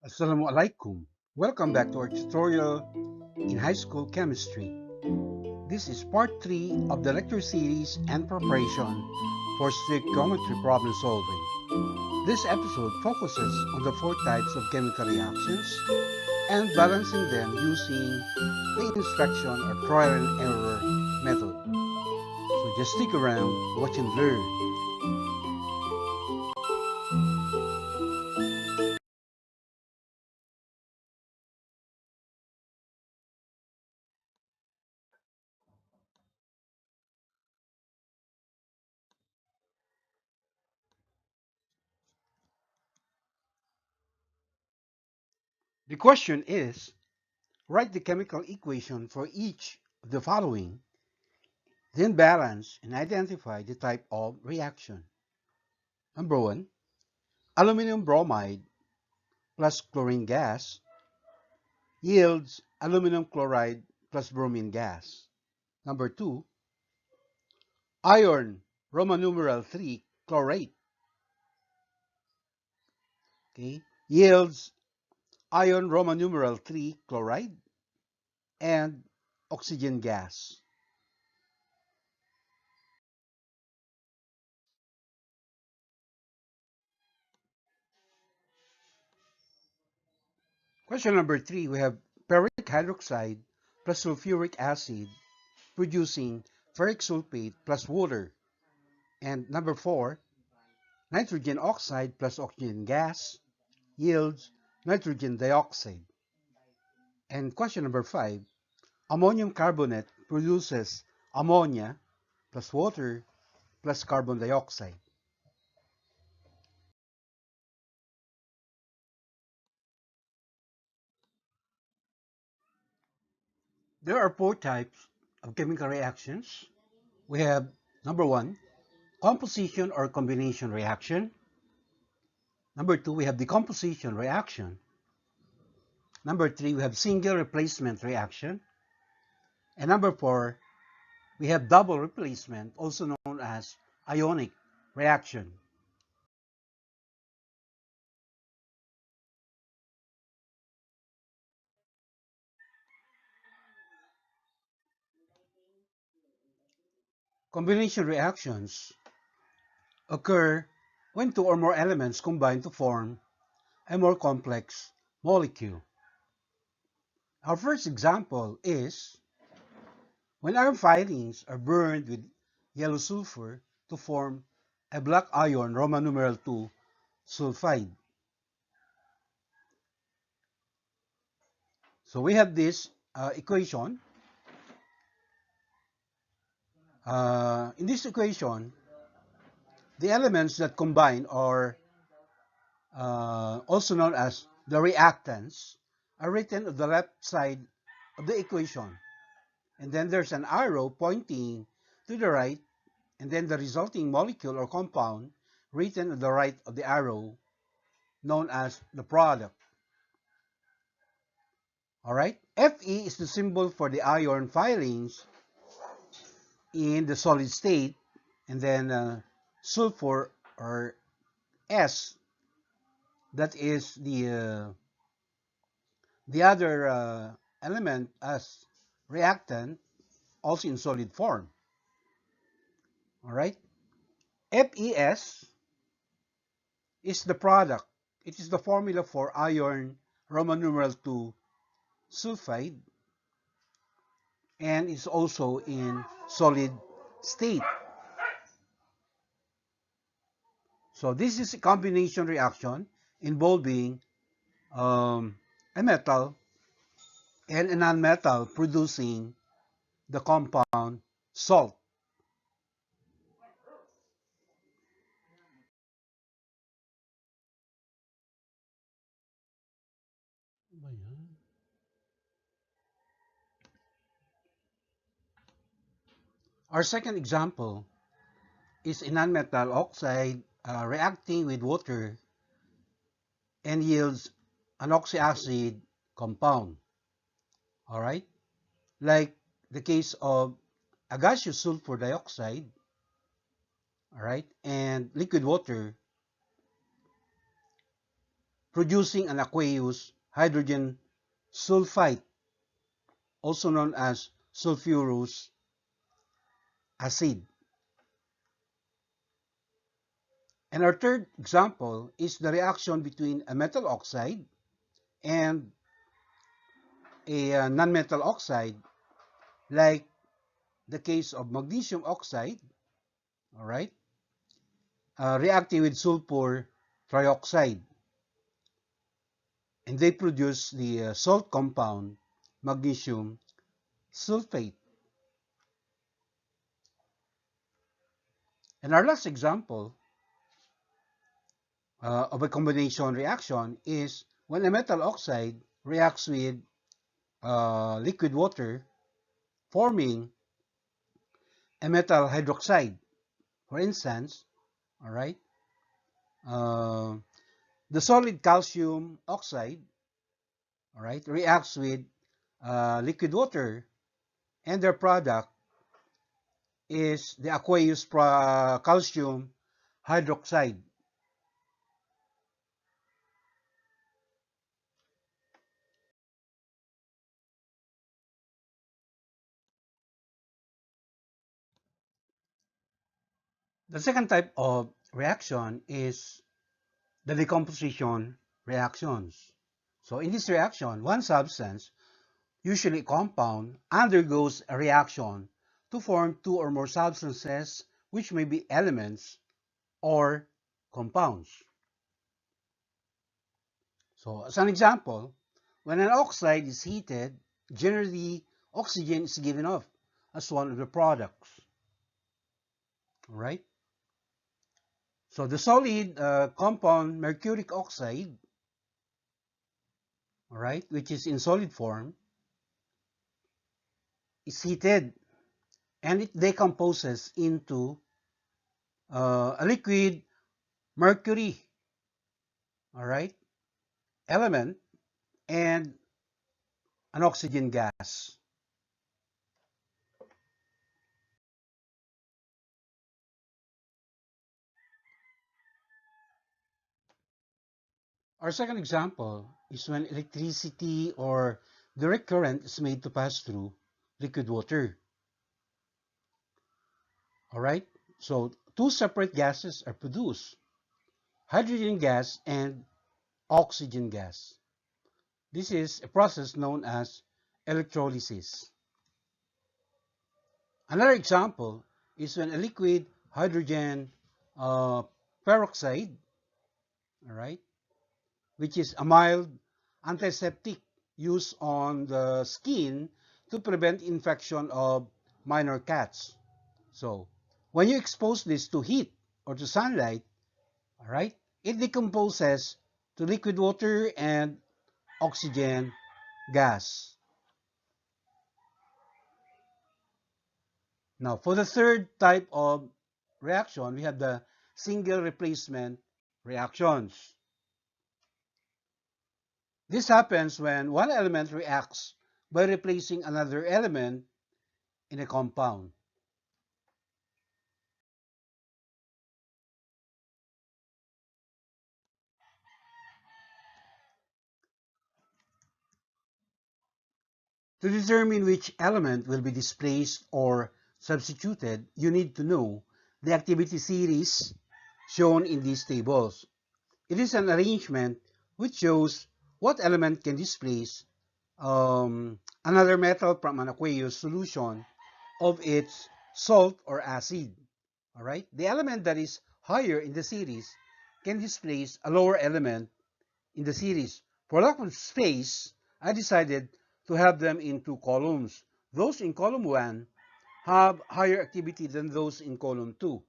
Assalamu alaikum. Welcome back to our tutorial in high school chemistry. This is part 3 of the lecture series and preparation for stoichiometry problem solving. This episode focuses on the four types of chemical reactions and balancing them using the inspection or trial and error method. So just stick around, watch and learn. The question is, write the chemical equation for each of the following, then balance and identify the type of reaction. Number 1, aluminum bromide plus chlorine gas yields aluminum chloride plus bromine gas. Number 2, iron Roman numeral 3 chlorate, okay, yields iron Roman numeral 3 chloride and oxygen gas. Question number 3, we have ferric hydroxide plus sulfuric acid producing ferric sulfate plus water. And number 4, nitrogen oxide plus oxygen gas yields nitrogen dioxide. And question number 5, ammonium carbonate produces ammonia plus water plus carbon dioxide. There are four types of chemical reactions. We have number 1, composition or combination reaction. Number 2, we have decomposition reaction. Number 3, we have single replacement reaction. And number 4, we have double replacement, also known as ionic reaction. Combination reactions occur when two or more elements combine to form a more complex molecule. Our first example is when iron filings are burned with yellow sulfur to form a black iron Roman numeral 2 sulfide. So we have this equation. In this equation, the elements that combine are also known as the reactants, are written on the left side of the equation. And then there's an arrow pointing to the right, and then the resulting molecule or compound written on the right of the arrow, known as the product. All right? Fe is the symbol for the iron filings in the solid state, and then sulfur or S, that is the other element as reactant, also in solid form. All right? FeS is the product. It is the formula for iron Roman numeral 2 sulfide, and is also in solid state. So this is a combination reaction involving a metal and a non-metal producing the compound salt. Our second example is a non-metal oxide reacting with water and yields an oxyacid compound. All right? Like the case of a gaseous sulfur dioxide, all right, and liquid water, producing an aqueous hydrogen sulfide, also known as sulfurous acid. And our third example is the reaction between a metal oxide and a non-metal oxide, like the case of magnesium oxide, all right, reacting with sulfur trioxide. And they produce the salt compound magnesium sulfate. And our last example of a combination reaction is when a metal oxide reacts with liquid water, forming a metal hydroxide. For instance, all right, uh, the solid calcium oxide, all right, reacts with liquid water, and their product is the aqueous calcium hydroxide. The second type of reaction is the decomposition reactions. So in this reaction, one substance, usually a compound, undergoes a reaction to form two or more substances, which may be elements or compounds. So as an example, when an oxide is heated, generally oxygen is given off as one of the products. All right? So the solid compound mercuric oxide, all right, which is in solid form, is heated and it decomposes into a liquid mercury, all right, element and an oxygen gas. Our second example is when electricity or direct current is made to pass through liquid water. All right, so two separate gases are produced, hydrogen gas and oxygen gas. This is a process known as electrolysis. Another example is when a liquid hydrogen uh, peroxide, all right, which is a mild antiseptic used on the skin to prevent infection of minor cuts. So when you expose this to heat or to sunlight, all right, it decomposes to liquid water and oxygen gas. Now, for the third type of reaction, we have the single replacement reactions. This happens when one element reacts by replacing another element in a compound. To determine which element will be displaced or substituted, you need to know the activity series shown in these tables. It is an arrangement which shows what element can displace another metal from an aqueous solution of its salt or acid. All right, the element that is higher in the series can displace a lower element in the series. For lack of space, I decided to have them in two columns. Those in column 1 have higher activity than those in column 2.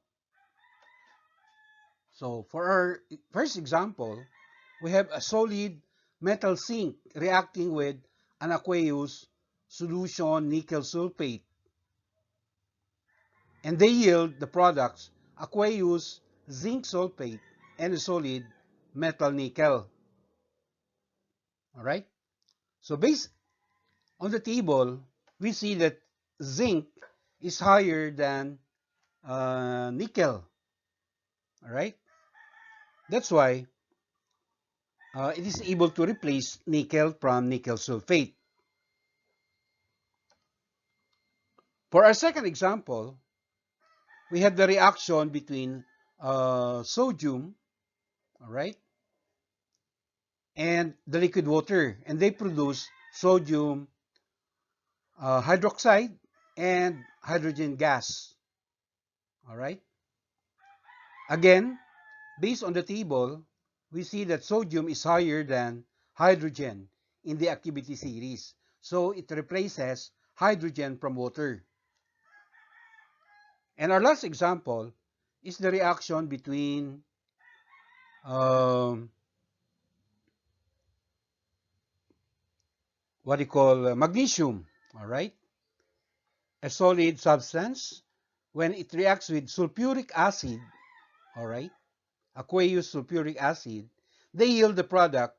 So for our first example, we have a solid metal zinc reacting with an aqueous solution nickel sulfate, and they yield the products aqueous zinc sulfate and a solid metal nickel. All right. So based on the table, we see that zinc is higher than nickel. All right. That's why it is able to replace nickel from nickel sulfate. For our second example, we have the reaction between sodium, all right, and the liquid water, and they produce sodium hydroxide and hydrogen gas, all right. Again, based on the table, we see that sodium is higher than hydrogen in the activity series, so it replaces hydrogen from water. And our last example is the reaction between um, what you call magnesium, all right, a solid substance. When it reacts with sulfuric acid, all right, aqueous sulfuric acid, they yield the product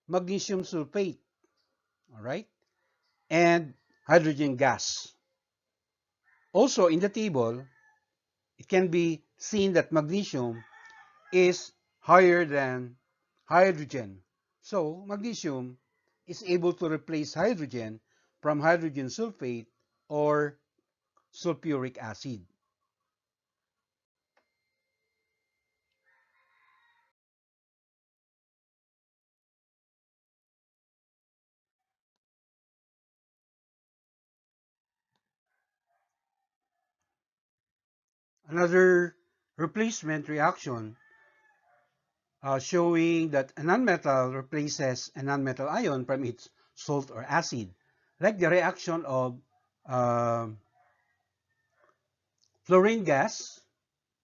magnesium sulfate, all right, and hydrogen gas. Also in the table, it can be seen that magnesium is higher than hydrogen. So magnesium is able to replace hydrogen from hydrogen sulfate or sulfuric acid. Another replacement reaction showing that a nonmetal replaces a nonmetal ion from its salt or acid, like the reaction of uh, fluorine gas,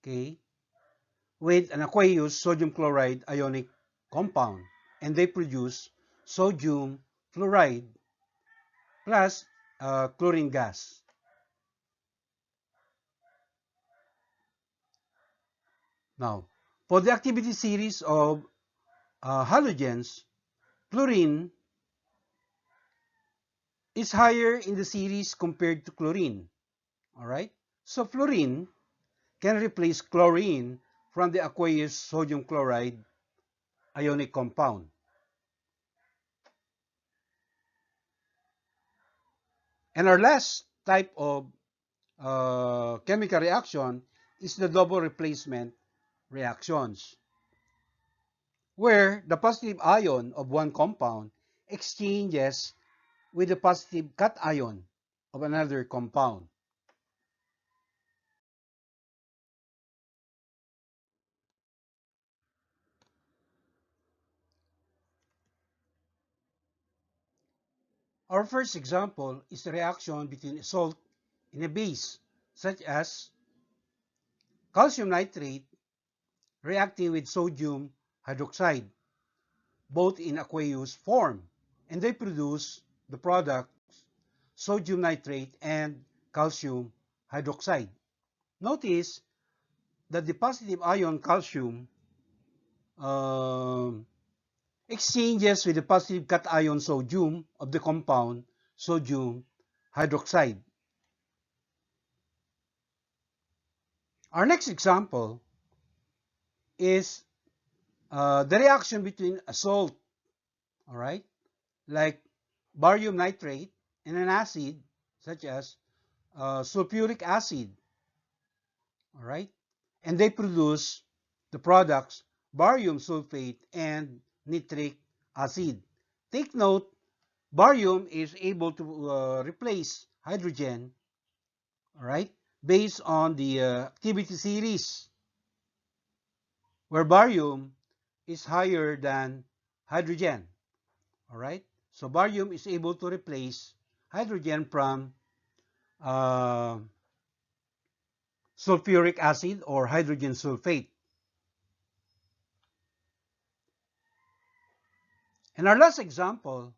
okay, with an aqueous sodium chloride ionic compound, and they produce sodium fluoride plus chlorine gas. Now, for the activity series of halogens, fluorine is higher in the series compared to chlorine. All right? So fluorine can replace chlorine from the aqueous sodium chloride ionic compound. And our last type of chemical reaction is the double replacement reactions, where the positive ion of one compound exchanges with the positive cation of another compound. Our first example is the reaction between a salt and a base, such as calcium nitrate reacting with sodium hydroxide, both in aqueous form, and they produce the product sodium nitrate and calcium hydroxide. Notice that the positive ion calcium um, exchanges with the positive cation sodium of the compound sodium hydroxide. Our next example is the reaction between a salt, all right, like barium nitrate, and an acid such as sulfuric acid, all right, and they produce the products barium sulfate and nitric acid. Take note, barium is able to replace hydrogen, all right, based on the activity series, where barium is higher than hydrogen, all right. So barium is able to replace hydrogen from uh, sulfuric acid or hydrogen sulfate. And our last example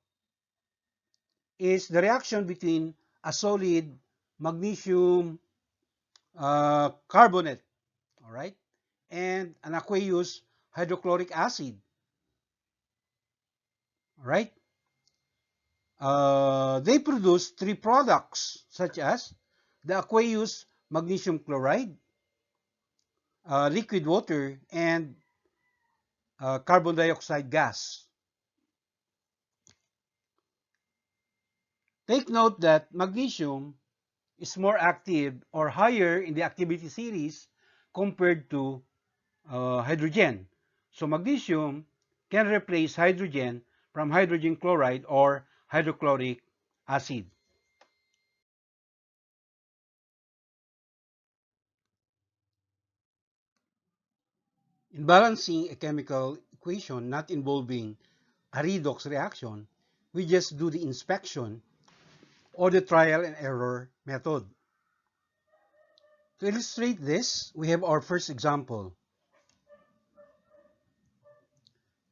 is the reaction between a solid magnesium carbonate, all right, and an aqueous hydrochloric acid, all right. They produce three products such as the aqueous magnesium chloride, liquid water, and carbon dioxide gas. Take note that magnesium is more active or higher in the activity series compared to hydrogen. So magnesium can replace hydrogen from hydrogen chloride or hydrochloric acid. In balancing a chemical equation not involving a redox reaction, we just do the inspection or the trial and error method. To illustrate this, we have our first example.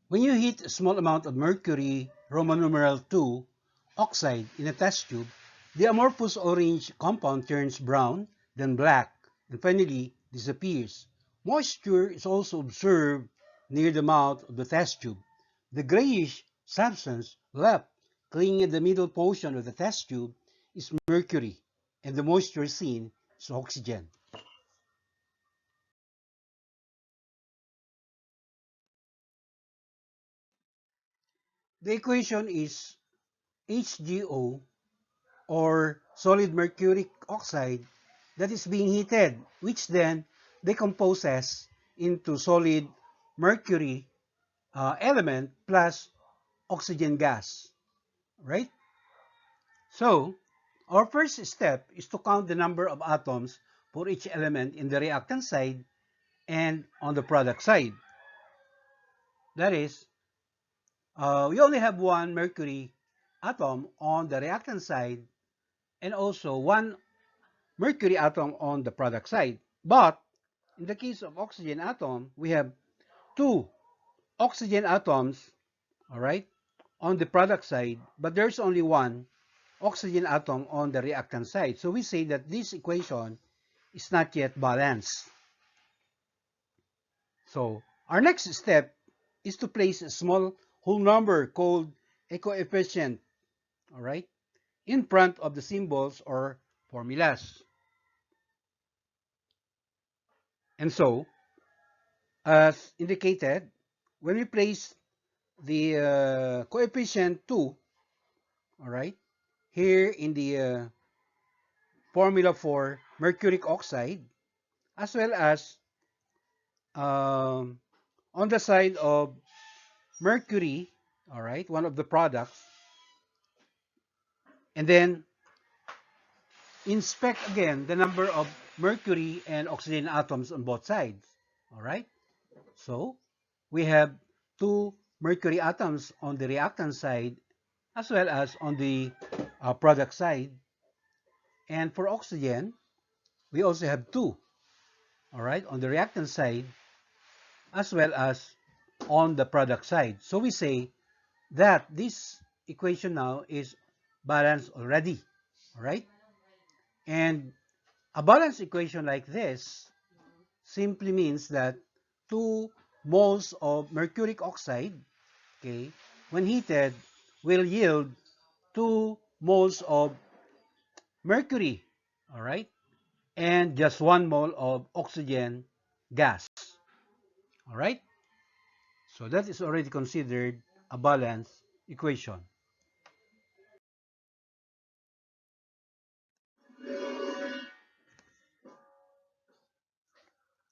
When you heat a small amount of mercury Roman numeral 2 oxide in a test tube, the amorphous orange compound turns brown, then black, and finally disappears. Moisture is also observed near the mouth of the test tube. The grayish substance left clinging in the middle portion of the test tube is mercury, and the moisture seen is oxygen. The equation is HgO, or solid mercuric oxide, that is being heated, which then decomposes into solid mercury element plus oxygen gas, right? So, our first step is to count the number of atoms for each element in the reactant side and on the product side. That is, we only have one mercury atom on the reactant side and also one mercury atom on the product side. But in the case of oxygen atom, we have two oxygen atoms, all right, on the product side, but there's only one oxygen atom on the reactant side. So we say that this equation is not yet balanced. So our next step is to place a small whole number called a coefficient, all right, in front of the symbols or formulas. And so, as indicated, when we place the coefficient 2, all right, here in the formula for mercuric oxide, as well as um, on the side of mercury, all right, one of the products, and then inspect again the number of mercury and oxygen atoms on both sides, all right. So we have two mercury atoms on the reactant side as well as on the product side. And for oxygen, we also have two, all right, on the reactant side as well as on the product side. So we say that this equation now is balanced already, all right? And a balanced equation like this simply means that 2 moles of mercuric oxide, okay, when heated, will yield 2 moles of mercury, all right, and just 1 mole of oxygen gas, all right. So that is already considered a balanced equation.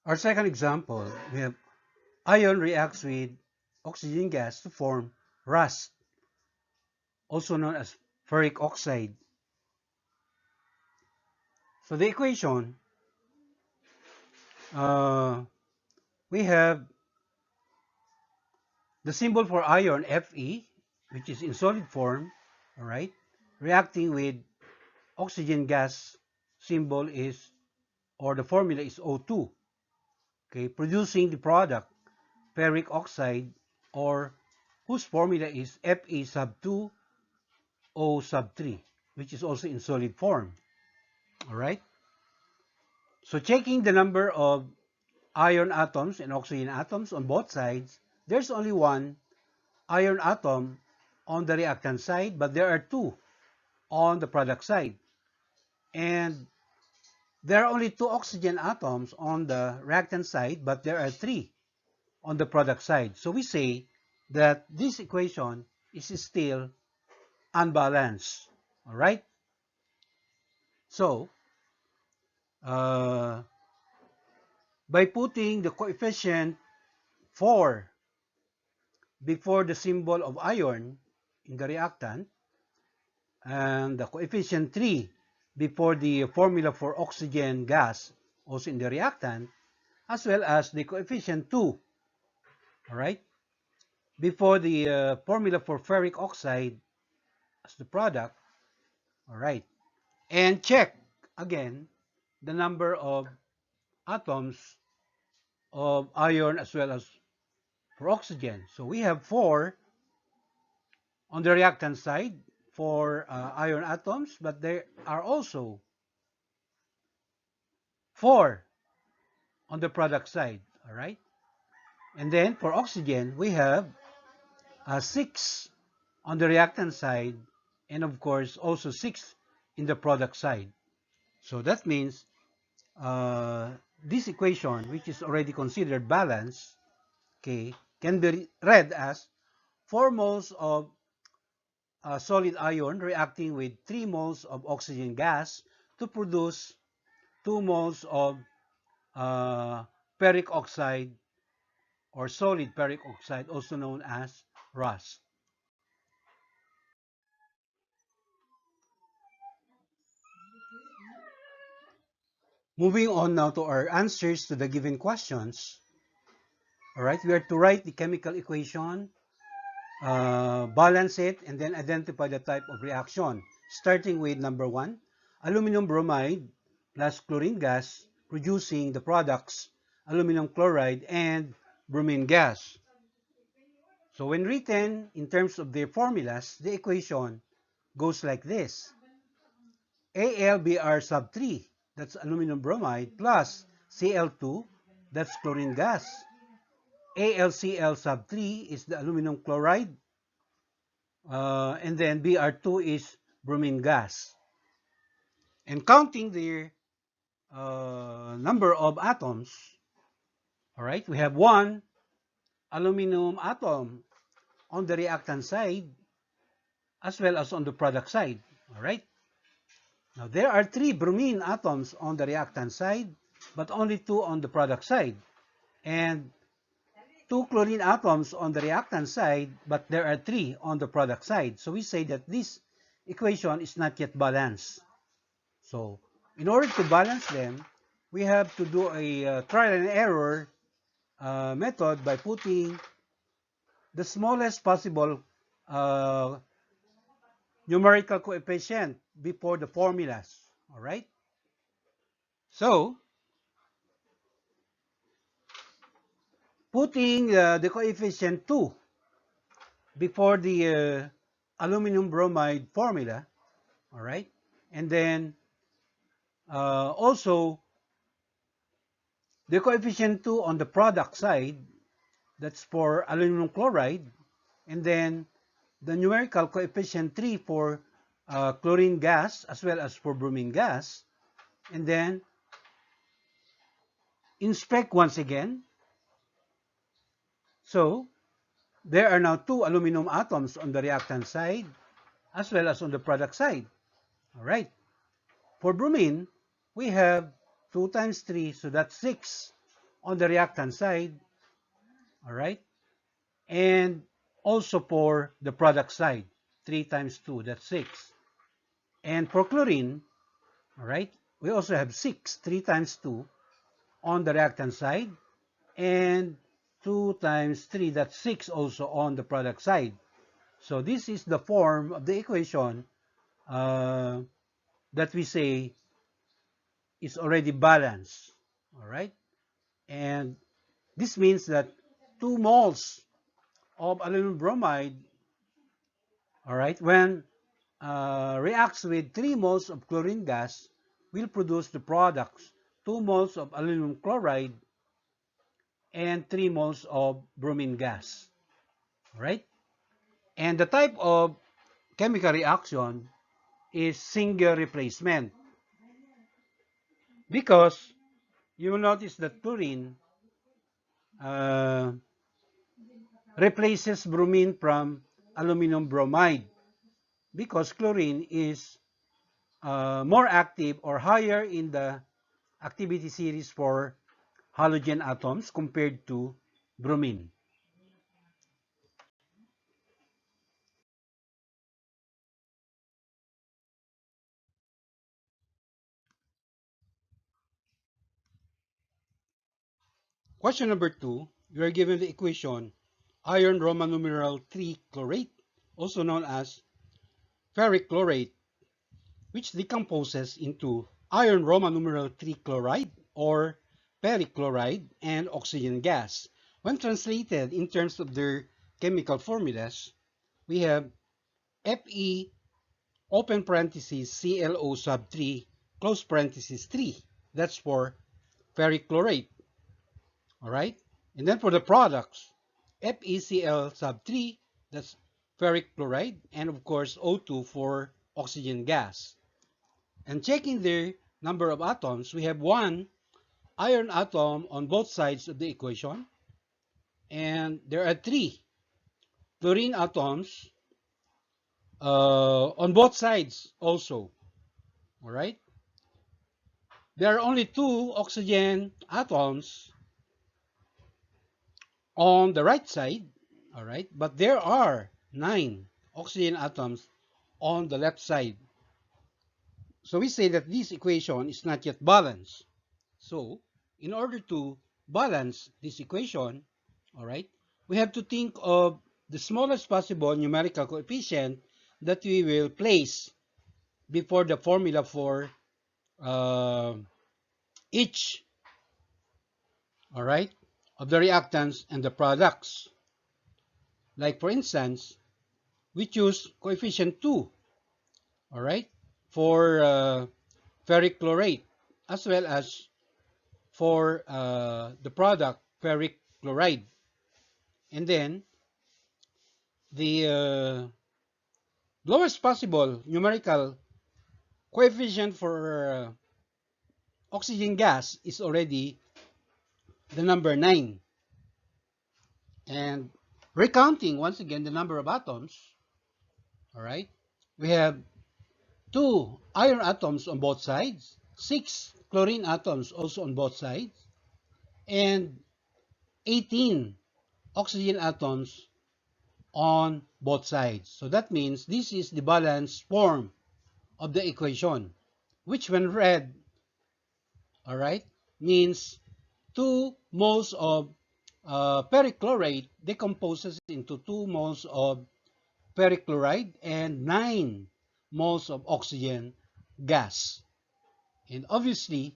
Our second example, we have iron reacts with oxygen gas to form rust, also known as ferric oxide. So the equation, uh, we have the symbol for iron, Fe, which is in solid form, all right, reacting with oxygen gas symbol is, or the formula is O2, okay, producing the product, ferric oxide, or whose formula is Fe sub 2 O sub 3, which is also in solid form, all right. So checking the number of iron atoms and oxygen atoms on both sides, there's only one iron atom on the reactant side, but there are two on the product side. And there are only two oxygen atoms on the reactant side, but there are three on the product side. So we say that this equation is still unbalanced. All right? So, uh, by putting the coefficient 4 before the symbol of iron in the reactant, and the coefficient 3 before the formula for oxygen gas also in the reactant, as well as the coefficient 2, all right, before the formula for ferric oxide as the product, all right, and check again the number of atoms of iron as well as for oxygen. So we have 4 on the reactant side for iron atoms, but there are also 4 on the product side, all right? And then for oxygen, we have 6 on the reactant side, and of course also 6 in the product side. So that means this equation, which is already considered balanced, okay, can be read as 4 moles of solid iron reacting with 3 moles of oxygen gas to produce 2 moles of uh, ferric oxide or solid ferric oxide, also known as rust. Moving on now to our answers to the given questions. All right, we are to write the chemical equation, balance it, and then identify the type of reaction. Starting with number 1, aluminum bromide plus chlorine gas producing the products aluminum chloride and bromine gas. So when written in terms of their formulas, the equation goes like this. AlBr sub 3, that's aluminum bromide, plus Cl2, that's chlorine gas. AlCl sub 3 is the aluminum chloride, and then Br2 is bromine gas. And counting the number of atoms, all right, we have 1 aluminum atom on the reactant side as well as on the product side, all right? Now, there are 3 bromine atoms on the reactant side, but only 2 on the product side. And 2 chlorine atoms on the reactant side, but there are 3 on the product side. So we say that this equation is not yet balanced. So in order to balance them, we have to do a trial and error method by putting the smallest possible uh, numerical coefficient before the formulas. All right? So putting the coefficient 2 before the aluminum bromide formula, all right? And then also the coefficient 2 on the product side, that's for aluminum chloride, and then the numerical coefficient 3 for chlorine gas as well as for bromine gas, and then inspect once again. So there are now 2 aluminum atoms on the reactant side as well as on the product side. All right. For bromine, we have 2 times 3, so that's 6 on the reactant side. All right. And also for the product side, 3 times 2, that's 6. And for chlorine, all right, we also have 6, 3 times 2 on the reactant side, and 2 times 3, that's 6 also on the product side. So this is the form of the equation that we say is already balanced. All right, and this means that 2 moles of aluminum bromide, all right, when reacts with 3 moles of chlorine gas, will produce the products 2 moles of aluminum chloride and 3 moles of bromine gas. All right, and the type of chemical reaction is single replacement, because you will notice that chlorine replaces bromine from aluminum bromide because chlorine is more active or higher in the activity series for halogen atoms compared to bromine. Question number 2, you are given the equation iron Roman numeral 3 chlorate, also known as ferric chlorate, which decomposes into iron Roman numeral 3 chloride or perichloride and oxygen gas. When translated in terms of their chemical formulas, we have Fe open parenthesis ClO sub 3 close parenthesis 3. That's for perichlorate. All right? And then for the products, FeCl sub 3, that's ferric chloride, and of course O2 for oxygen gas. And checking their number of atoms, we have one iron atom on both sides of the equation, and there are three fluorine atoms on both sides also. All right? There are only two oxygen atoms on the right side, all right, but there are 9 oxygen atoms on the left side. So we say that this equation is not yet balanced. So in order to balance this equation, all right, we have to think of the smallest possible numerical coefficient that we will place before the formula for uh, each, all right, of the reactants and the products. Like for instance, we choose coefficient 2, all right, for ferric chlorate, as well as for the product ferric chloride. And then the lowest possible numerical coefficient for oxygen gas is already the number 9. And recounting once again the number of atoms, all right, we have 2 iron atoms on both sides, 6 chlorine atoms also on both sides, and 18 oxygen atoms on both sides. So that means this is the balanced form of the equation, which when read, all right, means 2 moles of perichlorate decomposes into 2 moles of perichloride and 9 moles of oxygen gas. And obviously,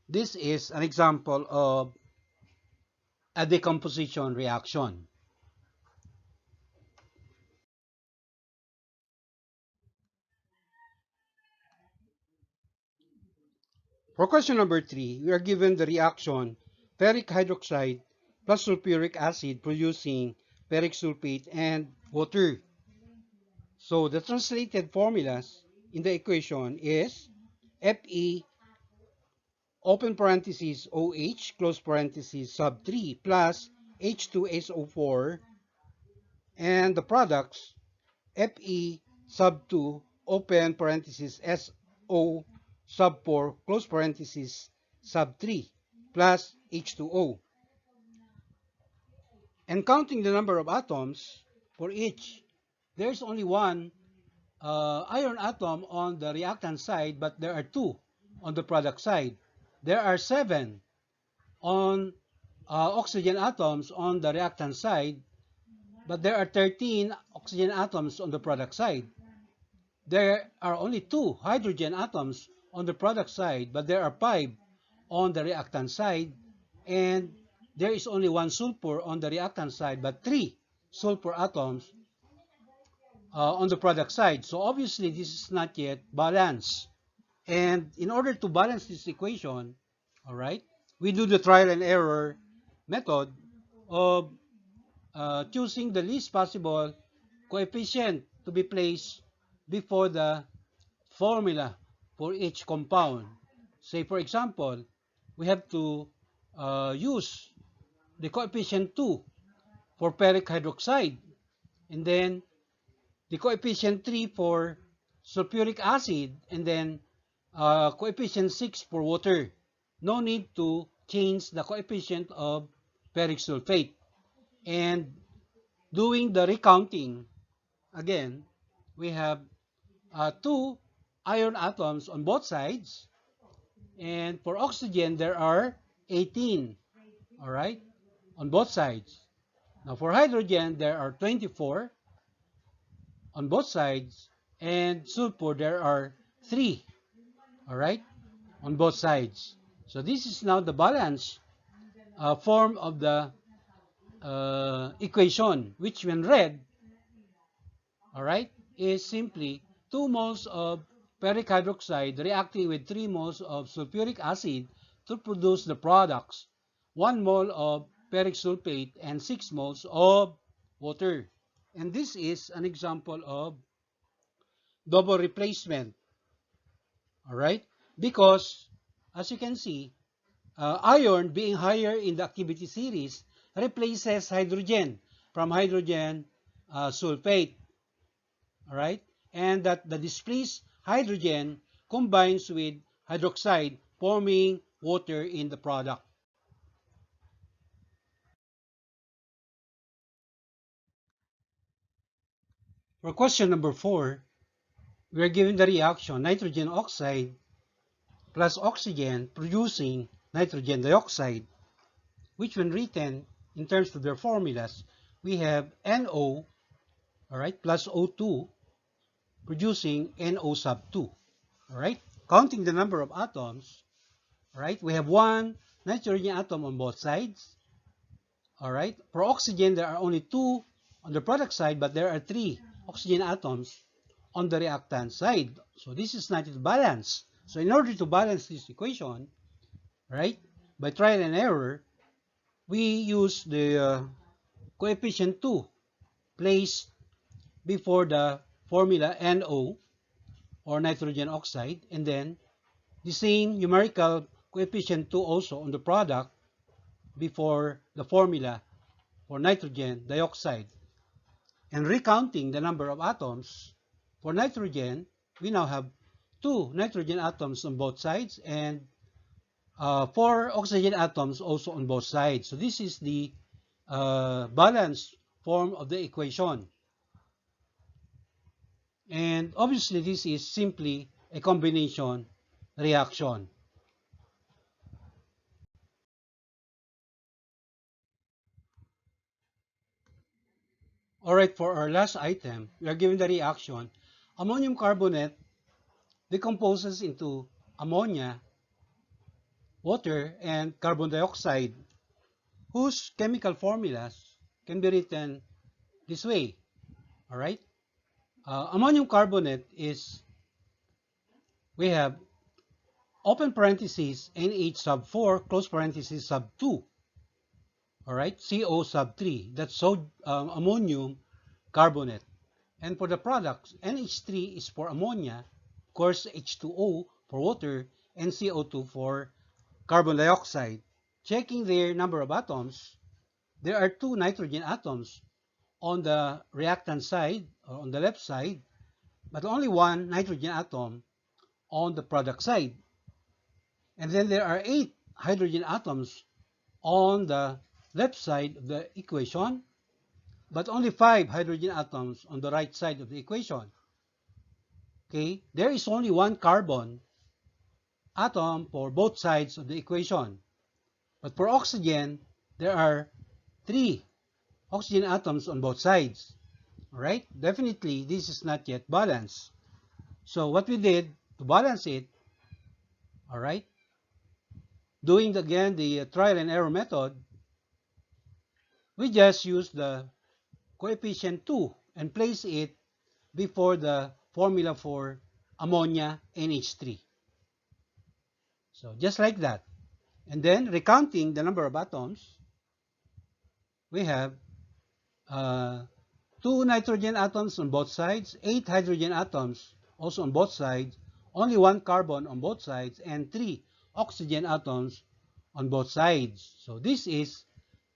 this is an example of a decomposition reaction. For question number 3, we are given the reaction ferric hydroxide plus sulfuric acid producing ferric sulfate and water. So the translated formulas in the equation is Fe open parenthesis OH close parenthesis sub 3 plus H2SO4, and the products Fe sub 2 open parenthesis SO sub 4 close parenthesis sub 3 plus H2O. And counting the number of atoms for each, there's only one iron atom on the reactant side, but there are 2 on the product side. There are 7 on oxygen atoms on the reactant side, but there are 13 oxygen atoms on the product side. There are only 2 hydrogen atoms on the product side, but there are 5 on the reactant side, and there is only 1 sulfur on the reactant side, but 3 sulfur atoms on the product side. So obviously this is not yet balanced. And in order to balance this equation, all right, we do the trial and error method of choosing the least possible coefficient to be placed before the formula for each compound. Say, for example, we have to use the coefficient 2 for ferric hydroxide, and then the coefficient 3 for sulfuric acid, and then coefficient 6 for water. No need to change the coefficient of ferric sulfate. And doing the recounting, again, we have 2 iron atoms on both sides. And for oxygen, there are 18, all right, on both sides. Now for hydrogen, there are 24 on both sides. And sulfur, there are 3, all right, on both sides. So this is now the balance form of the equation, which when read, all right, is simply 2 moles of ferric hydroxide reacting with 3 moles of sulfuric acid to produce the products, 1 mole of ferric sulfate and 6 moles of water. And this is an example of double replacement, all right, because as you can see, iron being higher in the activity series replaces hydrogen from hydrogen sulfate, all right, and that the displaced hydrogen combines with hydroxide forming water in the product. For question number 4, we are given the reaction nitrogen oxide plus oxygen producing nitrogen dioxide, which when written in terms of their formulas, we have NO, all right, plus O2 producing NO sub 2, all right. Counting the number of atoms, all right, we have 1 nitrogen atom on both sides, all right. For oxygen, there are only 2 on the product side, but there are 3 oxygen atoms on the reactant side. So this is not balanced. So in order to balance this equation, right, by trial and error, we use the coefficient 2 placed before the formula NO, or nitrogen oxide, and then the same numerical coefficient 2 also on the product before the formula for nitrogen dioxide. And recounting the number of atoms, for nitrogen, we now have 2 nitrogen atoms on both sides and 4 oxygen atoms also on both sides. So this is the balanced form of the equation. And obviously this is simply a combination reaction. Alright, for our last item, we are given the reaction. Ammonium carbonate decomposes into ammonia, water, and carbon dioxide, whose chemical formulas can be written this way. Alright? Ammonium carbonate is, we have open parentheses NH sub 4, close parentheses sub 2. Alright? CO sub 3. That's ammonium carbonate. And for the products, NH3 is for ammonia, of course H2O for water, and CO2 for carbon dioxide. Checking their number of atoms, there are 2 nitrogen atoms on the reactant side, or on the left side, but only 1 nitrogen atom on the product side. And then there are 8 hydrogen atoms on the left side of the equation, but only 5 hydrogen atoms on the right side of the equation. Okay, there is only 1 carbon atom for both sides of the equation. But for oxygen, there are 3 oxygen atoms on both sides. Alright, definitely this is not yet balanced. So what we did to balance it, alright, doing again the trial and error method, we just use the coefficient 2 and place it before the formula for ammonia NH3. So just like that. And then recounting the number of atoms, we have 2 nitrogen atoms on both sides, 8 hydrogen atoms also on both sides, only 1 carbon on both sides, and 3 oxygen atoms on both sides. So this is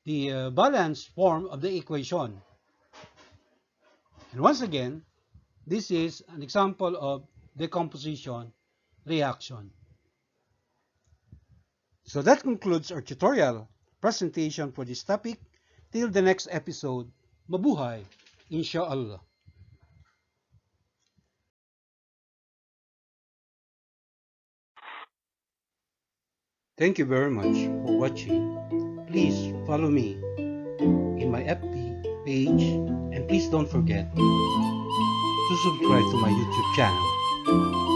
the balanced form of the equation. And once again, this is an example of decomposition reaction. So that concludes our tutorial presentation for this topic. Till the next episode, mabuhay, inshallah. Thank you very much for watching. Please follow me in my FB page, and please don't forget to subscribe to my YouTube channel.